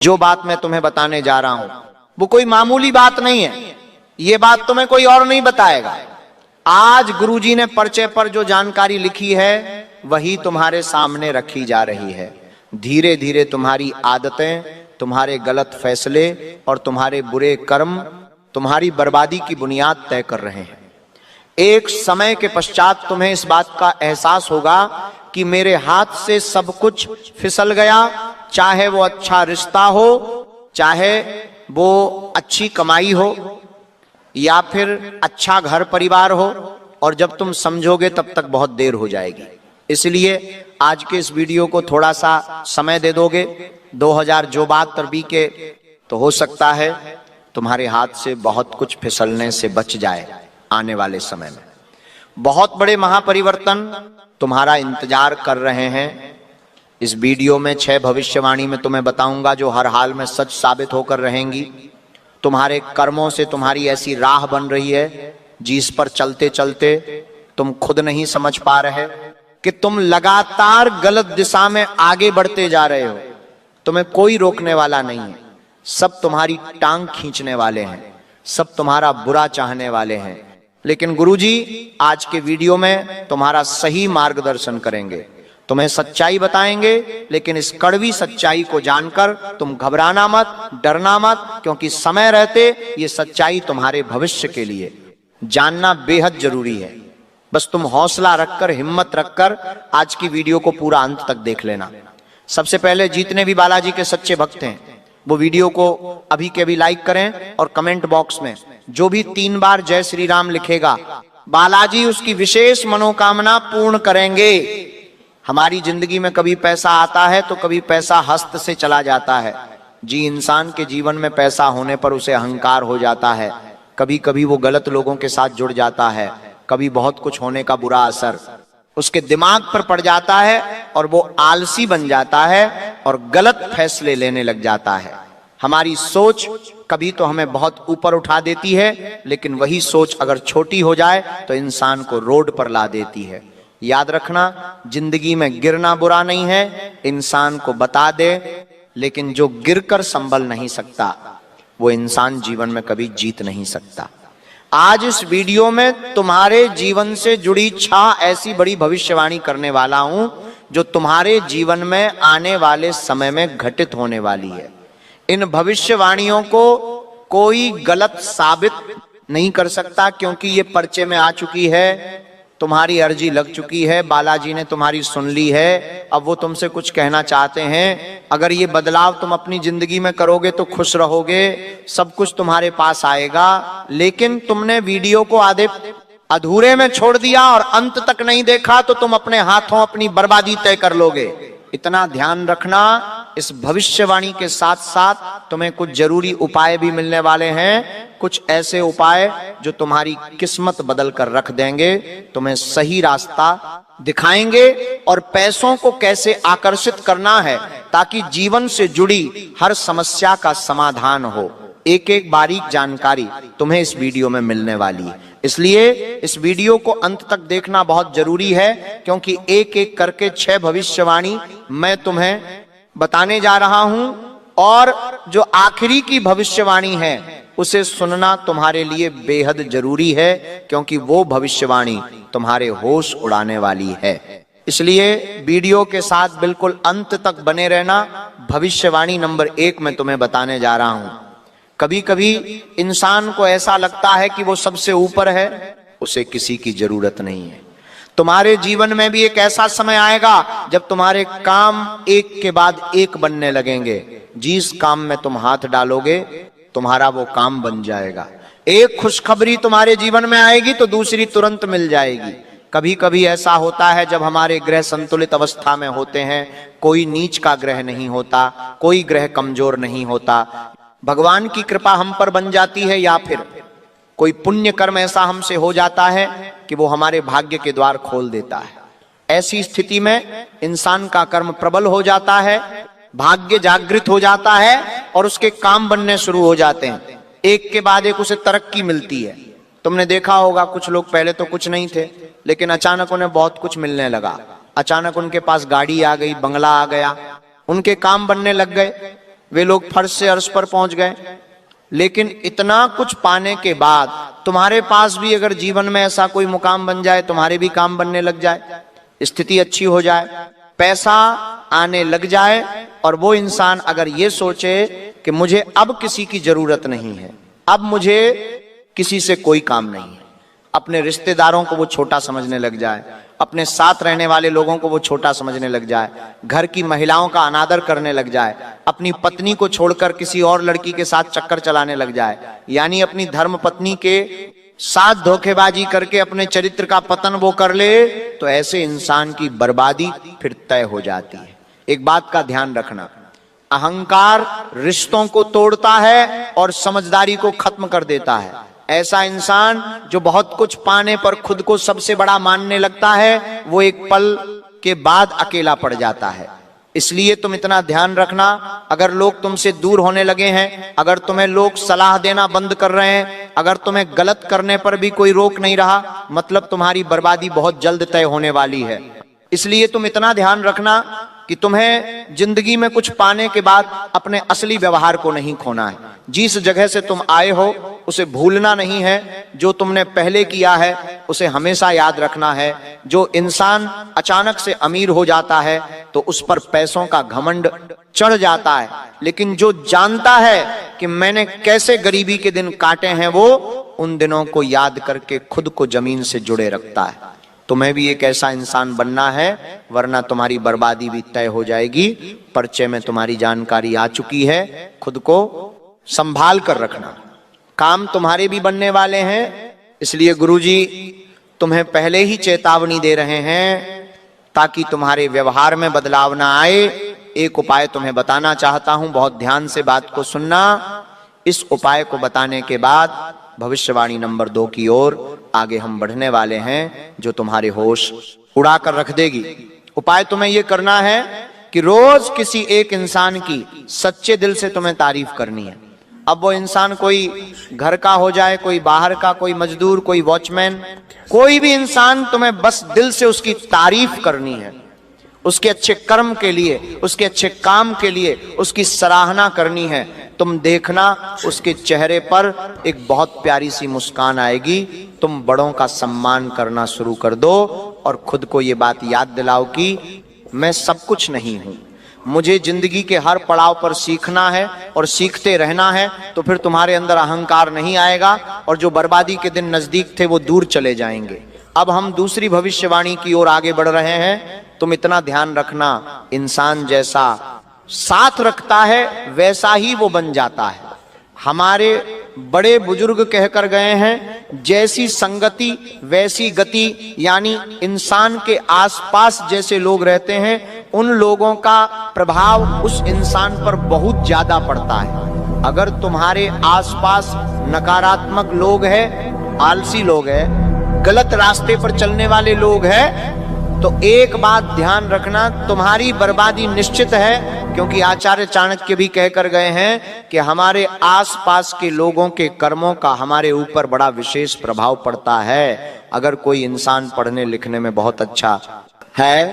जो बात मैं तुम्हें बताने जा रहा हूं वो कोई मामूली बात नहीं है। ये बात तुम्हें कोई और नहीं बताएगा। आज गुरुजी ने पर्चे पर जो जानकारी लिखी है वही तुम्हारे सामने रखी जा रही है। धीरे धीरे तुम्हारी आदतें, तुम्हारे गलत फैसले और तुम्हारे बुरे कर्म तुम्हारी बर्बादी की बुनियाद तय कर रहे हैं। एक समय के पश्चात तुम्हें इस बात का एहसास होगा कि मेरे हाथ से सब कुछ फिसल गया, चाहे वो अच्छा रिश्ता हो, चाहे वो अच्छी कमाई हो, या फिर अच्छा घर परिवार हो, और जब तुम समझोगे तब तक बहुत देर हो जाएगी। इसलिए आज के इस वीडियो को थोड़ा सा समय दे दोगे। 2000 जो बात तरबी के तो हो सकता है तुम्हारे हाथ से बहुत कुछ फिसलने से बच जाए। आने वाले समय में बहुत बड़े महापरिवर्तन तुम्हारा इंतजार कर रहे हैं। इस वीडियो में 6 भविष्यवाणी में तुम्हें बताऊंगा जो हर हाल में सच साबित होकर रहेंगी। तुम्हारे कर्मों से तुम्हारी ऐसी राह बन रही है जिस पर चलते चलते तुम खुद नहीं समझ पा रहे कि तुम लगातार गलत दिशा में आगे बढ़ते जा रहे हो। तुम्हें कोई रोकने वाला नहीं है। सब तुम्हारी टांग खींचने वाले हैं, सब तुम्हारा बुरा चाहने वाले हैं। लेकिन गुरुजी आज के वीडियो में तुम्हारा सही मार्गदर्शन करेंगे, तुम्हें सच्चाई बताएंगे। लेकिन इस कड़वी सच्चाई को जानकर तुम घबराना मत, डरना मत, क्योंकि समय रहते ये सच्चाई तुम्हारे भविष्य के लिए जानना बेहद जरूरी है। बस तुम हौसला रखकर, हिम्मत रखकर आज की वीडियो को पूरा अंत तक देख लेना। सबसे पहले जितने भी बालाजी के सच्चे भक्त हैं वो वीडियो को अभी के अभी लाइक करें और कमेंट बॉक्स में जो भी 3 बार जय श्री राम लिखेगा, बालाजी उसकी विशेष मनोकामना पूर्ण करेंगे। हमारी जिंदगी में कभी पैसा आता है तो कभी पैसा हस्त से चला जाता है। जी, इंसान के जीवन में पैसा होने पर उसे अहंकार हो जाता है। कभी कभी वो गलत लोगों के साथ जुड़ जाता है। कभी बहुत कुछ होने का बुरा असर उसके दिमाग पर पड़ जाता है और वो आलसी बन जाता है और गलत फैसले लेने लग जाता है। हमारी सोच कभी तो हमें बहुत ऊपर उठा देती है, लेकिन वही सोच अगर छोटी हो जाए तो इंसान को रोड पर ला देती है। याद रखना, जिंदगी में गिरना बुरा नहीं है। इंसान को बता दे, लेकिन जो गिरकर संभल नहीं सकता वो इंसान जीवन में कभी जीत नहीं सकता। आज इस वीडियो में तुम्हारे जीवन से जुड़ी 6 ऐसी बड़ी भविष्यवाणी करने वाला हूं जो तुम्हारे जीवन में आने वाले समय में घटित होने वाली है। इन भविष्यवाणियों को कोई गलत साबित नहीं कर सकता, क्योंकि ये पर्चे में आ चुकी है, तुम्हारी अर्जी लग चुकी है, बालाजी ने तुम्हारी सुन ली है। अब वो तुमसे कुछ कहना चाहते हैं। अगर ये बदलाव तुम अपनी जिंदगी में करोगे तो खुश रहोगे, सब कुछ तुम्हारे पास आएगा। लेकिन तुमने वीडियो को आधे अधूरे में छोड़ दिया और अंत तक नहीं देखा तो तुम अपने हाथों अपनी बर्बादी तय कर लोगे। इतना ध्यान रखना। इस भविष्यवाणी के साथ साथ तुम्हें कुछ जरूरी उपाय भी मिलने वाले हैं। कुछ ऐसे उपाय जो तुम्हारी किस्मत बदल कर रख देंगे, तुम्हें सही रास्ता दिखाएंगे और पैसों को कैसे आकर्षित करना है ताकि जीवन से जुड़ी हर समस्या का समाधान हो। एक एक बारीक जानकारी तुम्हें इस वीडियो में मिलने वाली है। इसलिए इस वीडियो को अंत तक देखना बहुत जरूरी है, क्योंकि एक एक करके 6 भविष्यवाणी मैं तुम्हें बताने जा रहा हूं, और जो आखिरी की भविष्यवाणी है उसे सुनना तुम्हारे लिए बेहद जरूरी है, क्योंकि वो भविष्यवाणी तुम्हारे होश उड़ाने वाली है। इसलिए वीडियो के साथ बिल्कुल अंत तक बने रहना। भविष्यवाणी नंबर 1 मैं तुम्हें बताने जा रहा हूं। कभी कभी इंसान को ऐसा लगता है कि वो सबसे ऊपर है, उसे किसी की जरूरत नहीं है। तुम्हारे जीवन में भी एक ऐसा समय आएगा जब तुम्हारे काम एक के बाद एक बनने लगेंगे। जिस काम में तुम हाथ डालोगे तुम्हारा वो काम बन जाएगा। एक खुशखबरी तुम्हारे जीवन में आएगी तो दूसरी तुरंत मिल जाएगी। कभी कभी ऐसा होता है जब हमारे ग्रह संतुलित अवस्था में होते हैं, कोई नीच का ग्रह नहीं होता, कोई ग्रह कमजोर नहीं होता। भगवान की कृपा हम पर बन जाती है, या फिर कोई पुण्य कर्म ऐसा हमसे हो जाता है कि वो हमारे भाग्य के द्वार खोल देता है। ऐसी स्थिति में इंसान का कर्म प्रबल हो जाता है, भाग्य जागृत हो जाता है और उसके काम बनने शुरू हो जाते हैं। एक के बाद एक उसे तरक्की मिलती है। तुमने देखा होगा कुछ लोग पहले तो कुछ नहीं थे, लेकिन अचानक उन्हें बहुत कुछ मिलने लगा। अचानक उनके पास गाड़ी आ गई, बंगला आ गया, उनके काम बनने लग गए। वे लोग फर्श से अर्श पर पहुंच गए। लेकिन इतना कुछ पाने के बाद तुम्हारे पास भी अगर जीवन में ऐसा कोई मुकाम बन जाए, तुम्हारे भी काम बनने लग जाए, स्थिति अच्छी हो जाए, पैसा आने लग जाए, और वो इंसान अगर ये सोचे कि मुझे अब किसी की जरूरत नहीं है, अब मुझे किसी से कोई काम नहीं है, अपने रिश्तेदारों को वो छोटा समझने लग जाए, अपने साथ रहने वाले लोगों को वो छोटा समझने लग जाए, घर की महिलाओं का अनादर करने लग जाए, अपनी पत्नी को छोड़कर किसी और लड़की के साथ चक्कर चलाने लग जाए, यानी अपनी धर्म पत्नी के साथ धोखेबाजी करके अपने चरित्र का पतन वो कर ले, तो ऐसे इंसान की बर्बादी फिर तय हो जाती है। एक बात का ध्यान रखना, अहंकार रिश्तों को तोड़ता है और समझदारी को खत्म कर देता है। ऐसा इंसान जो बहुत कुछ पाने पर खुद को सबसे बड़ा मानने लगता है, वो एक पल के बाद अकेला पड़ जाता है। इसलिए तुम इतना ध्यान रखना, अगर लोग तुमसे दूर होने लगे हैं, अगर तुम्हें लोग सलाह देना बंद कर रहे हैं, अगर तुम्हें गलत करने पर भी कोई रोक नहीं रहा, मतलब तुम्हारी बर्बादी बहुत जल्द तय होने वाली है। इसलिए तुम इतना ध्यान रखना कि तुम्हें जिंदगी में कुछ पाने के बाद अपने असली व्यवहार को नहीं खोना है। जिस जगह से तुम आए हो उसे भूलना नहीं है, जो तुमने पहले किया है उसे हमेशा याद रखना है। जो इंसान अचानक से अमीर हो जाता है तो उस पर पैसों का घमंड चढ़ जाता है, लेकिन जो जानता है कि मैंने कैसे गरीबी के दिन काटे हैं, वो उन दिनों को याद करके खुद को जमीन से जुड़े रखता है। तुम्हें भी एक ऐसा इंसान बनना है, वरना तुम्हारी बर्बादी भी तय हो जाएगी। पर्चे में तुम्हारी जानकारी आ चुकी है, खुद को संभाल कर रखना। काम तुम्हारे भी बनने वाले हैं, इसलिए गुरुजी तुम्हें पहले ही चेतावनी दे रहे हैं ताकि तुम्हारे व्यवहार में बदलाव ना आए। एक उपाय तुम्हें बताना चाहता हूं, बहुत ध्यान से बात को सुनना। इस उपाय को बताने के बाद भविष्यवाणी नंबर 2 की ओर आगे हम बढ़ने वाले हैं, जो तुम्हारे होश उड़ा कर रख देगी। उपाय तुम्हें यह करना है कि रोज किसी एक इंसान की सच्चे दिल से तुम्हें तारीफ करनी है। अब वो इंसान कोई घर का हो जाए, कोई बाहर का, कोई मजदूर, कोई वॉचमैन, कोई भी इंसान, तुम्हें बस दिल से उसकी तारीफ करनी है, उसके अच्छे कर्म के लिए, उसके अच्छे काम के लिए उसकी सराहना करनी है। तुम देखना उसके चेहरे पर एक बहुत प्यारी सी मुस्कान आएगी। तुम बड़ों का सम्मान करना शुरू कर दो और खुद को ये बात याद दिलाओ कि मैं सब कुछ नहीं हूं, मुझे जिंदगी के हर पड़ाव पर सीखना है और सीखते रहना है। तो फिर तुम्हारे अंदर अहंकार नहीं आएगा और जो बर्बादी के दिन नजदीक थे वो दूर चले जाएंगे। अब हम दूसरी भविष्यवाणी की ओर आगे बढ़ रहे हैं। तुम इतना ध्यान रखना, इंसान जैसा साथ रखता है वैसा ही वो बन जाता है। हमारे बड़े बुजुर्ग कहकर गए हैं, जैसी संगति वैसी गति, यानी इंसान के आसपास जैसे लोग रहते हैं उन लोगों का प्रभाव उस इंसान पर बहुत ज्यादा पड़ता है। अगर तुम्हारे आसपास नकारात्मक लोग हैं, आलसी लोग हैं, गलत रास्ते पर चलने वाले लोग हैं, तो एक बात ध्यान रखना, तुम्हारी बर्बादी निश्चित है। क्योंकि आचार्य चाणक्य भी कहकर गए हैं कि हमारे आसपास के लोगों के कर्मों का हमारे ऊपर बड़ा विशेष प्रभाव पड़ता है। अगर कोई इंसान पढ़ने लिखने में बहुत अच्छा है,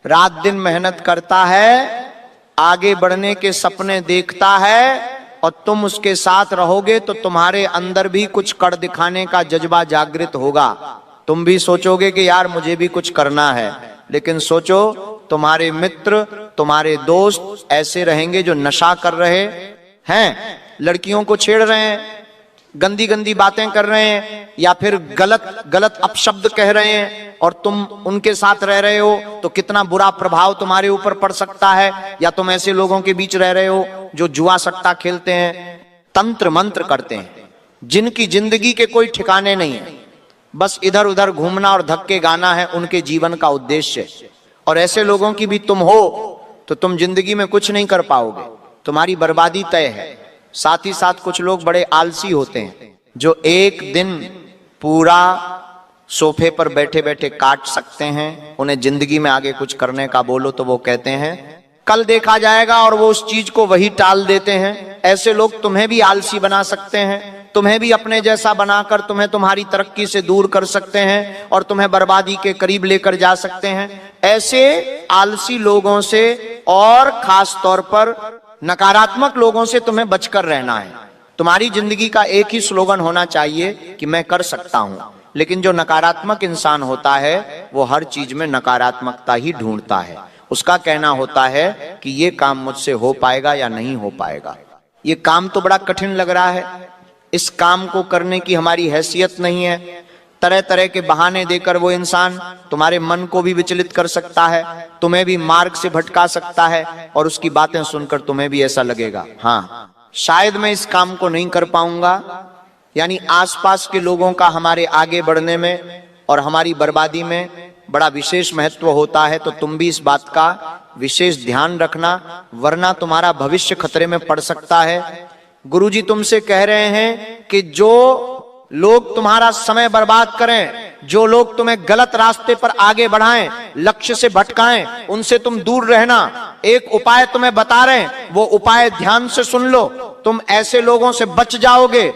रात दिन मेहनत करता है, आगे बढ़ने के सपने देखता है, और तुम उसके साथ रहोगे तो तुम्हारे अंदर भी कुछ कर दिखाने का जज्बा जागृत होगा। तुम भी सोचोगे कि यार मुझे भी कुछ करना है। लेकिन सोचो, तुम्हारे मित्र, तुम्हारे दोस्त ऐसे रहेंगे जो नशा कर रहे हैं, लड़कियों को छेड़ रहे हैं, गंदी गंदी बातें कर रहे हैं, या फिर गलत गलत अपशब्द कह रहे हैं, और तुम उनके साथ रह रहे हो तो कितना बुरा प्रभाव तुम्हारे ऊपर पड़ सकता है। या तुम ऐसे लोगों के बीच रह रहे हो जो जुआ सट्टा खेलते हैं, तंत्र मंत्र करते हैं, जिनकी जिंदगी के कोई ठिकाने नहीं है, बस इधर उधर घूमना और धक्के गाना है उनके जीवन का उद्देश्य। और ऐसे लोगों की भी तुम हो तो तुम जिंदगी में कुछ नहीं कर पाओगे, तुम्हारी बर्बादी तय है। साथ ही साथ कुछ लोग बड़े आलसी होते हैं जो एक दिन पूरा सोफे पर बैठे बैठे काट सकते हैं। उन्हें जिंदगी में आगे कुछ करने का बोलो तो वो कहते हैं कल देखा जाएगा, और वो उस चीज को वही टाल देते हैं। ऐसे लोग तुम्हें भी आलसी बना सकते हैं, तुम्हें भी अपने जैसा बनाकर तुम्हें तुम्हारी तरक्की से दूर कर सकते हैं और तुम्हें बर्बादी के करीब लेकर जा सकते हैं। ऐसे आलसी लोगों से और खास तौर पर नकारात्मक लोगों से तुम्हें बचकर रहना है। तुम्हारी जिंदगी का एक ही स्लोगन होना चाहिए कि मैं कर सकता हूं। लेकिन जो नकारात्मक इंसान होता है वो हर चीज में नकारात्मकता ही ढूंढता है। उसका कहना होता है कि ये काम मुझसे हो पाएगा या नहीं हो पाएगा, ये काम तो बड़ा कठिन लग रहा है, इस काम को करने की हमारी हैसियत नहीं है। तरह तरह के बहाने देकर वो इंसान तुम्हारे मन को भी विचलित कर सकता है, तुम्हें भी मार्ग से भटका सकता है, और उसकी बातें सुनकर तुम्हें भी ऐसा लगेगा हाँ शायद मैं इस काम को नहीं कर पाऊंगा। यानी आसपास के लोगों का हमारे आगे बढ़ने में और हमारी बर्बादी में बड़ा विशेष महत्व होता है। तो तुम भी इस बात का विशेष ध्यान रखना, वरना तुम्हारा भविष्य खतरे में पड़ सकता है। गुरुजी तुमसे कह रहे हैं कि जो लोग तुम्हारा समय बर्बाद करें, जो लोग तुम्हें गलत रास्ते पर आगे बढ़ाएं, लक्ष्य से भटकाएं, उनसे तुम दूर रहना। एक उपाय तुम्हें बता रहे हैं, वो उपाय ध्यान से सुन लो, तुम ऐसे लोगों से बच जाओगे।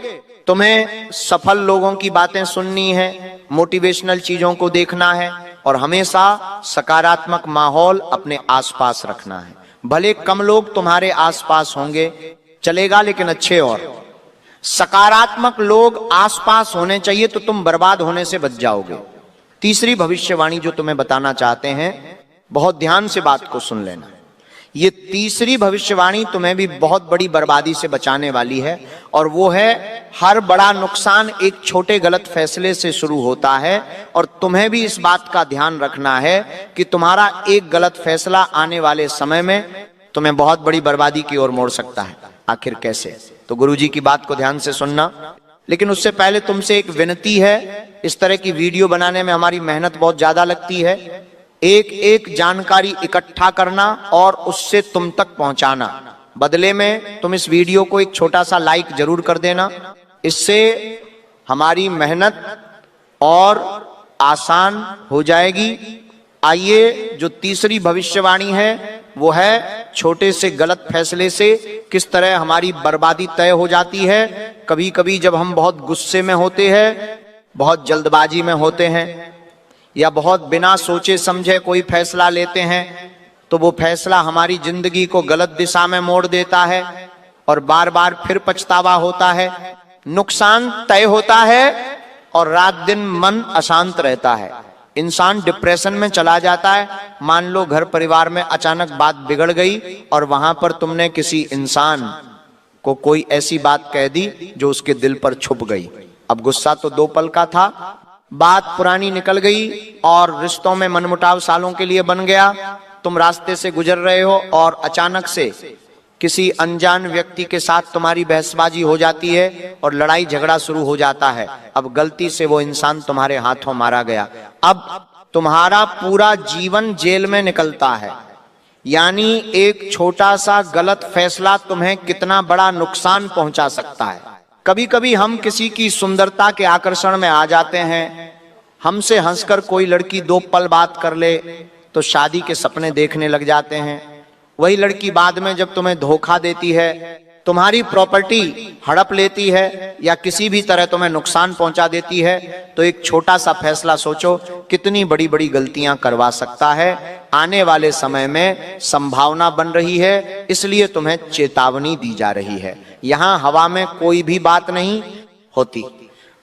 तुम्हें सफल लोगों की बातें सुननी है, मोटिवेशनल चीजों को देखना है, और हमेशा सकारात्मक माहौल अपने आसपास रखना है। भले कम लोग तुम्हारे आसपास होंगे चलेगा, लेकिन अच्छे और सकारात्मक लोग आसपास होने चाहिए, तो तुम बर्बाद होने से बच जाओगे। तीसरी भविष्यवाणी जो तुम्हें बताना चाहते हैं, बहुत ध्यान से बात को सुन लेना। ये तीसरी भविष्यवाणी तुम्हें भी बहुत बड़ी बर्बादी से बचाने वाली है, और वो है हर बड़ा नुकसान एक छोटे गलत फैसले से शुरू होता है। और तुम्हें भी इस बात का ध्यान रखना है कि तुम्हारा एक गलत फैसला आने वाले समय में तुम्हें बहुत बड़ी बर्बादी की ओर मोड़ सकता है। आखिर कैसे? तो गुरुजी की बात को ध्यान से सुनना। लेकिन उससे पहले तुमसे एक विनती है, इस तरह की वीडियो बनाने में हमारी मेहनत बहुत ज्यादा लगती है। एक एक जानकारी इकट्ठा करना और उससे तुम तक पहुंचाना। बदले में तुम इस वीडियो को एक छोटा सा लाइक जरूर कर देना, इससे हमारी मेहनत और आसान हो जाएगी। आइए, जो तीसरी भविष्यवाणी है वो है छोटे से गलत फैसले से किस तरह हमारी बर्बादी तय हो जाती है। कभी कभी जब हम बहुत गुस्से में होते हैं, बहुत जल्दबाजी में होते हैं, या बहुत बिना सोचे समझे कोई फैसला लेते हैं, तो वो फैसला हमारी जिंदगी को गलत दिशा में मोड़ देता है और बार बार फिर पछतावा होता है, नुकसान तय होता है और रात दिन मन अशांत रहता है। इंसान डिप्रेशन में चला जाता है। मान लो घर परिवार में अचानक बात बिगड़ गई और वहां पर तुमने किसी इंसान को कोई ऐसी बात कह दी जो उसके दिल पर छुप गई। अब गुस्सा तो 2 पल का था, बात पुरानी निकल गई और रिश्तों में मनमुटाव सालों के लिए बन गया। तुम रास्ते से गुजर रहे हो और अचानक से किसी अनजान व्यक्ति के साथ तुम्हारी बहसबाजी हो जाती है और लड़ाई झगड़ा शुरू हो जाता है। अब गलती से वो इंसान तुम्हारे हाथों मारा गया। अब तुम्हारा पूरा जीवन जेल में निकलता है। यानी एक छोटा सा गलत फैसला तुम्हें कितना बड़ा नुकसान पहुंचा सकता है। कभी कभी हम किसी की सुंदरता के आकर्षण में आ जाते हैं, हमसे हंसकर कोई लड़की 2 पल बात कर ले तो शादी के सपने देखने लग जाते हैं। वही लड़की बाद में जब तुम्हें धोखा देती है, तुम्हारी प्रॉपर्टी हड़प लेती है या किसी भी तरह तुम्हें नुकसान पहुंचा देती है, तो एक छोटा सा फैसला सोचो कितनी बड़ी बड़ी गलतियां करवा सकता है। आने वाले समय में संभावना बन रही है, इसलिए तुम्हें चेतावनी दी जा रही है। यहाँ हवा में कोई भी बात नहीं होती,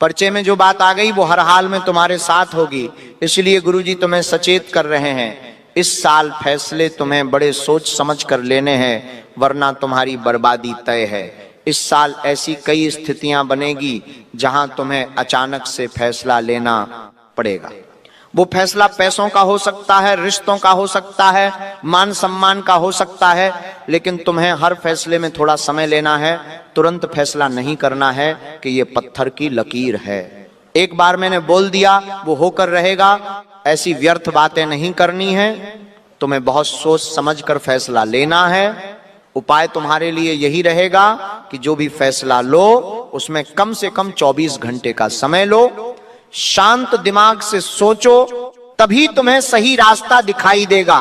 पर्चे में जो बात आ गई वो हर हाल में तुम्हारे साथ होगी। इसलिए गुरुजी तुम्हें सचेत कर रहे हैं, इस साल फैसले तुम्हें बड़े सोच समझ कर लेने हैं, वरना तुम्हारी बर्बादी तय है। इस साल ऐसी कई स्थितियां बनेगी जहां तुम्हें अचानक से फैसला लेना पड़ेगा। वो फैसला पैसों का हो सकता है, रिश्तों का हो सकता है, मान सम्मान का हो सकता है, लेकिन तुम्हें हर फैसले में थोड़ा समय लेना है। तुरंत फैसला नहीं करना है कि ये पत्थर की लकीर है। एक बार मैंने बोल दिया वो होकर रहेगा, ऐसी व्यर्थ बातें नहीं करनी है। तुम्हें बहुत सोच समझ कर फैसला लेना है। उपाय तुम्हारे लिए यही रहेगा कि जो भी फैसला लो उसमें कम से कम 24 घंटे का समय लो, शांत दिमाग से सोचो, तभी तुम्हें सही रास्ता दिखाई देगा।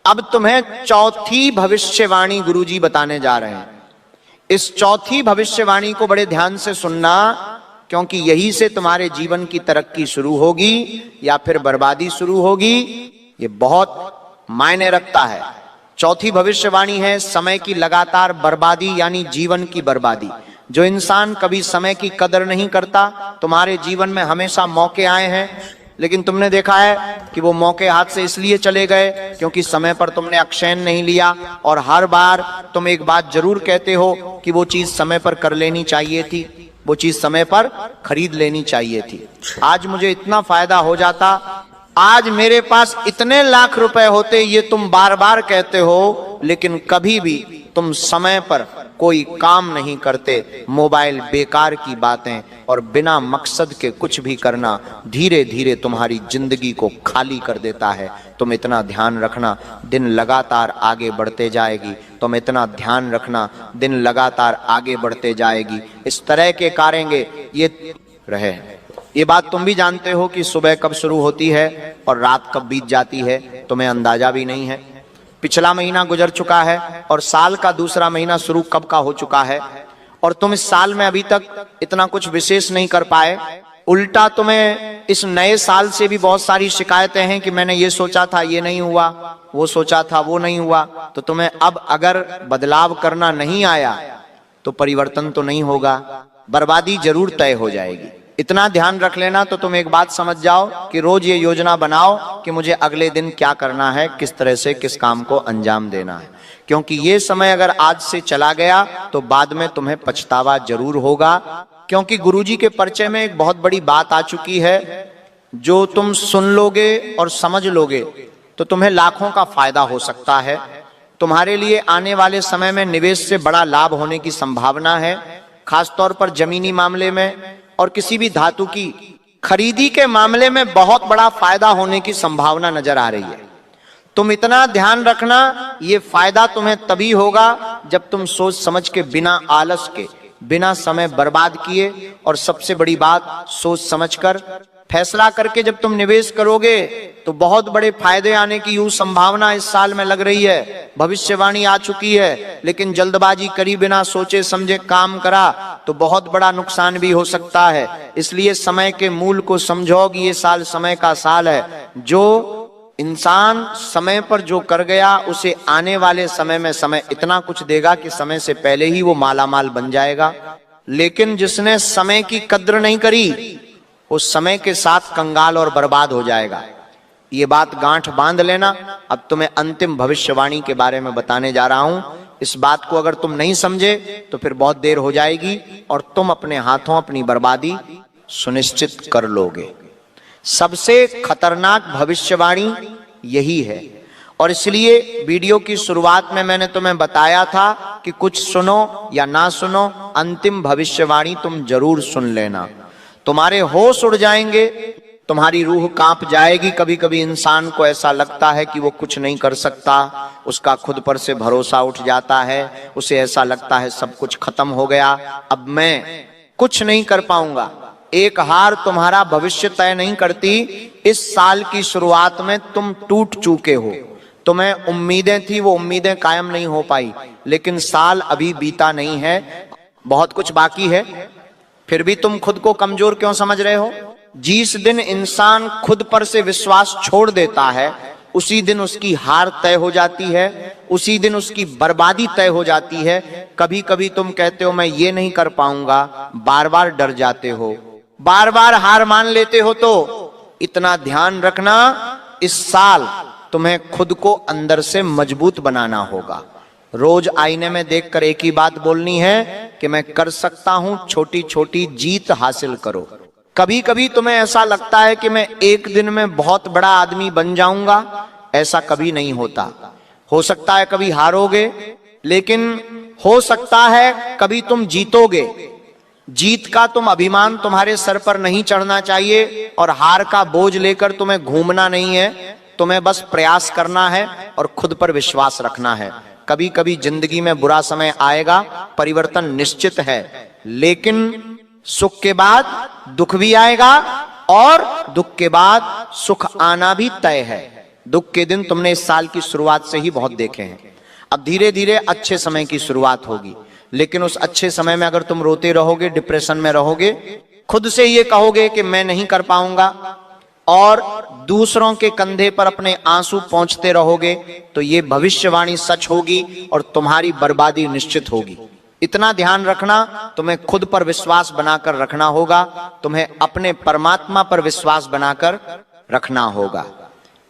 अब तुम्हें चौथी भविष्यवाणी गुरुजी बताने जा रहे हैं। इस चौथी भविष्यवाणी को बड़े ध्यान से सुनना, क्योंकि यही से तुम्हारे जीवन की तरक्की शुरू होगी या फिर बर्बादी शुरू होगी। ये बहुत मायने रखता है। चौथी भविष्यवाणी है समय की लगातार बर्बादी यानी जीवन की बर्बादी। जो इंसान कभी समय की कदर नहीं करता, तुम्हारे जीवन में हमेशा मौके आए हैं, लेकिन तुमने देखा है कि वो मौके हाथ से इसलिए चले गए क्योंकि समय पर तुमने अक्षयन नहीं लिया। और हर बार तुम एक बात जरूर कहते हो कि वो चीज समय पर कर लेनी चाहिए थी, वो चीज समय पर खरीद लेनी चाहिए थी। आज मुझे इतना फायदा हो जाता, आज मेरे पास इतने लाख रुपए होते, ये तुम बार बार कहते हो, लेकिन कभी भी तुम समय पर कोई काम नहीं करते। मोबाइल, बेकार की बातें और बिना मकसद के कुछ भी करना धीरे धीरे तुम्हारी जिंदगी को खाली कर देता है। तुम इतना ध्यान रखना, दिन लगातार आगे बढ़ते जाएगी। तुम इतना ध्यान रखना, दिन लगातार आगे बढ़ते जाएगी। इस तरह के करेंगे ये रहे। ये बात तुम भी जानते हो कि सुबह कब शुरू होती है और रात कब बीत जाती है, तुम्हें अंदाजा भी नहीं है। पिछला महीना गुजर चुका है और साल का दूसरा महीना शुरू कब का हो चुका है, और तुम इस साल में अभी तक इतना कुछ विशेष नहीं कर पाए। उल्टा तुम्हें इस नए साल से भी बहुत सारी शिकायतें हैं कि मैंने ये सोचा था, ये नहीं हुआ, वो सोचा था, वो नहीं हुआ। तो तुम्हें अब अगर बदलाव करना नहीं आया तो परिवर्तन तो नहीं होगा, बर्बादी जरूर तय हो जाएगी। इतना ध्यान रख लेना तो तुम एक बात समझ जाओ कि रोज ये योजना बनाओ कि मुझे अगले दिन क्या करना है, किस तरह से किस काम को अंजाम देना है। क्योंकि ये समय अगर आज से चला गया तो बाद में तुम्हें पछतावा जरूर होगा। क्योंकि गुरुजी के परिचय में एक बहुत बड़ी बात आ चुकी है, जो तुम सुन लोगे और समझ लोगे तो तुम्हें लाखों का फायदा हो सकता है। तुम्हारे लिए आने वाले समय में निवेश से बड़ा लाभ होने की संभावना है, खासतौर पर जमीनी मामले में और किसी भी धातु की खरीदी के मामले में बहुत बड़ा फायदा होने की संभावना नजर आ रही है। तुम इतना ध्यान रखना, ये फायदा तुम्हें तभी होगा जब तुम सोच समझ के, बिना आलस के, बिना समय बर्बाद किए और सबसे बड़ी बात सोच समझकर फैसला करके जब तुम निवेश करोगे तो बहुत बड़े फायदे आने की यूं संभावना इस साल में लग रही है। भविष्यवाणी आ चुकी है, लेकिन जल्दबाजी करी बिना सोचे समझे काम करा तो बहुत बड़ा नुकसान भी हो सकता है। इसलिए समय के मूल को समझो कि ये साल समय का साल है। जो इंसान समय पर जो कर गया उसे आने वाले समय में समय इतना कुछ देगा कि समय से पहले ही वो मालामाल बन जाएगा। लेकिन जिसने समय की कद्र नहीं करी उस समय के साथ कंगाल और बर्बाद हो जाएगा। ये बात गांठ बांध लेना। अब तुम्हें अंतिम भविष्यवाणी के बारे में बताने जा रहा हूं। इस बात को अगर तुम नहीं समझे तो फिर बहुत देर हो जाएगी और तुम अपने हाथों अपनी बर्बादी सुनिश्चित कर लोगे। सबसे खतरनाक भविष्यवाणी यही है, और इसलिए वीडियो की शुरुआत में मैंने तुम्हें बताया था कि कुछ सुनो या ना सुनो, अंतिम भविष्यवाणी तुम जरूर सुन लेना। तुम्हारे होश उड़ जाएंगे, तुम्हारी रूह कांप जाएगी। कभी कभी इंसान को ऐसा लगता है कि वो कुछ नहीं कर सकता, उसका खुद पर से भरोसा उठ जाता है, उसे ऐसा लगता है सब कुछ खत्म हो गया, अब मैं कुछ नहीं कर पाऊंगा। एक हार तुम्हारा भविष्य तय नहीं करती। इस साल की शुरुआत में तुम टूट चुके हो, तुम्हें उम्मीदें थी, वो उम्मीदें कायम नहीं हो पाई, लेकिन साल अभी बीता नहीं है, बहुत कुछ बाकी है। फिर भी तुम खुद को कमजोर क्यों समझ रहे हो? जिस दिन इंसान खुद पर से विश्वास छोड़ देता है उसी दिन उसकी हार तय हो जाती है, उसी दिन उसकी बर्बादी तय हो जाती है। कभी कभी तुम कहते हो मैं ये नहीं कर पाऊंगा, बार बार डर जाते हो, बार बार हार मान लेते हो। तो इतना ध्यान रखना, इस साल तुम्हें खुद को अंदर से मजबूत बनाना होगा। रोज आईने में देखकर एक ही बात बोलनी है कि मैं कर सकता हूं, छोटी छोटी जीत हासिल करो। कभी कभी तुम्हें ऐसा लगता है कि मैं एक दिन में बहुत बड़ा आदमी बन जाऊंगा, ऐसा कभी नहीं होता। हो सकता है कभी हारोगे, लेकिन हो सकता है कभी तुम जीतोगे। जीत का तुम अभिमान तुम्हारे सर पर नहीं चढ़ना चाहिए और हार का बोझ लेकर तुम्हें घूमना नहीं है। तुम्हें बस प्रयास करना है और खुद पर विश्वास रखना है। कभी कभी जिंदगी में बुरा समय आएगा, परिवर्तन निश्चित है, लेकिन सुख के बाद दुख भी आएगा और दुख के बाद सुख आना भी तय है। दुख के दिन तुमने इस साल की शुरुआत से ही बहुत देखे हैं। अब धीरे धीरे अच्छे समय की शुरुआत होगी, लेकिन उस अच्छे समय में अगर तुम रोते रहोगे, डिप्रेशन में रहोगे, खुद से ये कहोगे कि मैं नहीं कर पाऊंगा, और दूसरों के कंधे पर अपने आंसू पोंछते रहोगे तो ये भविष्यवाणी सच होगी और तुम्हारी बर्बादी निश्चित होगी। इतना ध्यान रखना, तुम्हें खुद पर विश्वास बनाकर रखना होगा, तुम्हें अपने परमात्मा पर विश्वास बनाकर रखना होगा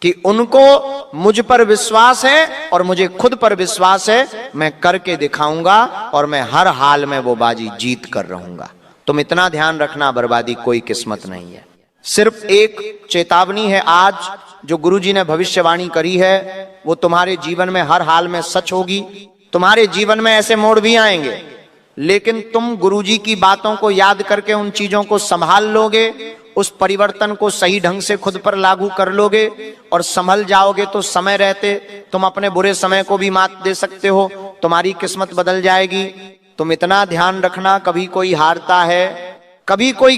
कि उनको मुझ पर विश्वास है और मुझे खुद पर विश्वास है, मैं करके दिखाऊंगा और मैं हर हाल में वो बाजी जीत कर रहूंगा। तुम इतना ध्यान रखना, बर्बादी कोई किस्मत नहीं है। सिर्फ एक चेतावनी है आज जो गुरुजी ने भविष्यवाणी करी है, वो तुम्हारे जीवन में हर हाल में सच होगी। तुम्हारे जीवन में ऐसे मोड़ भी आएंगे, लेकिन तुम गुरुजी की बातों को याद करके उन चीजों को संभाल लोगे, उस परिवर्तन को सही ढंग से खुद पर लागू कर लोगे और संभल जाओगे तो समय रहते तुम अपने बुरे समय को भी मात दे सकते हो, तुम्हारी किस्मत बदल जाएगी। तुम इतना ध्यान रखना, कभी कोई हारता है, कभी कोई